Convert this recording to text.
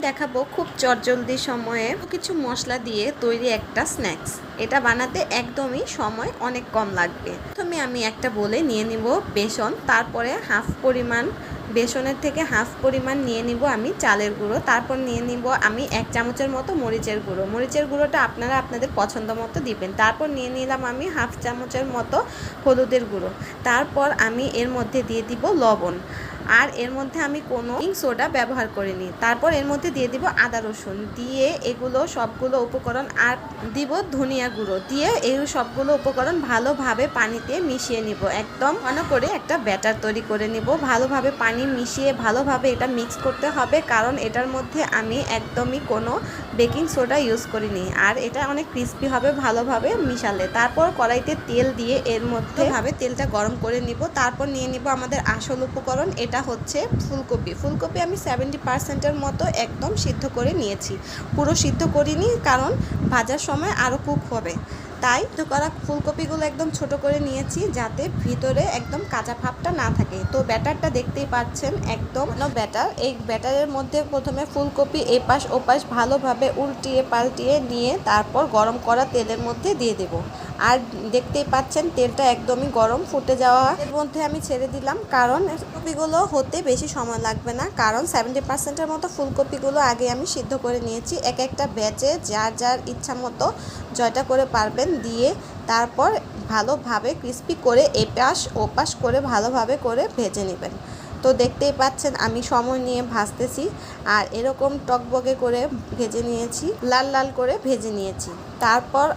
দেখাবো খুব চটজলদি সময়ে কিছু মশলা দিয়ে তৈরি একটা স্ন্যাক্স। এটা বানাতে একদমই সময় অনেক কম লাগবে। প্রথমে আমি একটা বলে নিয়ে নিব বেসন, তারপরে হাফ পরিমাণ বেসনের থেকে হাফ পরিমাণ নিয়ে নিব আমি চালের গুঁড়ো, তারপর নিয়ে নিব আমি 1 চামচের মতো মরিচের গুঁড়ো। মরিচের গুঁড়োটা আপনারা আপনাদের পছন্দ মতো দিবেন। তারপর নিয়ে নিলাম আমি হাফ চামচের মতো হলুদের গুঁড়ো। তারপর আমি এর মধ্যে দিয়ে দিব লবণ, আর এর মধ্যে আমি কোনো বেকিং সোডা ব্যবহার করিনি। তারপর এর মধ্যে দিয়ে দিব আদা রসুন, দিয়ে এগুলো সবগুলো উপকরণ আর দিব ধনিয়া গুঁড়ো, দিয়ে এই সবগুলো উপকরণ ভালোভাবে পানিতে মিশিয়ে নিব। একদম ঘন করে একটা ব্যাটার তৈরি করে নিব। ভালোভাবে পানি মিশিয়ে ভালোভাবে এটা মিক্স করতে হবে, কারণ এটার মধ্যে আমি একদমই কোনো বেকিং সোডা ইউজ করিনি, আর এটা অনেক ক্রিস্পি হবে ভালোভাবে মিশালে। তারপর কড়াইতে তেল দিয়ে এর মধ্যে তেলটা গরম করে নিব। তারপর নিয়ে নিব আমাদের আসল উপকরণ, এটা হচ্ছে ফুলকপি। ফুলকপি আমি 70%-এর মতো একদম সিদ্ধ করে নিয়েছি। পুরো সিদ্ধ করিনি, কারণ ভাজার সময় আরও কুক হবে, তাই সিদ্ধ করা ফুলকপিগুলো একদম ছোট করে নিয়েছি, যাতে ভিতরে একদম কাঁচা ভাবটা না থাকে। তো ব্যাটারটা দেখতেই পাচ্ছেন, একদম ব্যাটার। এই ব্যাটারের মধ্যে প্রথমে ফুলকপি এপাশ ওপাশ ভালোভাবে উল্টিয়ে পাল্টিয়ে নিয়ে তারপর গরম করা তেলের মধ্যে দিয়ে দেব। আর দেখতেই পাচ্ছেন তেলটা একদমই গরম, ফুটে যাওয়া এর মধ্যে আমি ছেড়ে দিলাম, কারণ ফুলকপিগুলো হতে বেশি সময় লাগবে না, কারণ 70%-এর মতো ফুলকপিগুলো আগে আমি সিদ্ধ করে নিয়েছি। এক একটা ব্যাচে যার যার ইচ্ছা মতো জয়টা করে পারবেন দিয়ে তারপর ভালোভাবে ক্রিস্পি করে এপাশ ওপাশ করে ভালোভাবে করে ভেজে নেবেন। তো দেখতেই পাচ্ছেন আমি সময় নিয়ে ভাজতেছি, আর এরকম টকবগে করে ভেজে নিয়েছি, লাল লাল করে ভেজে নিয়েছি। তারপর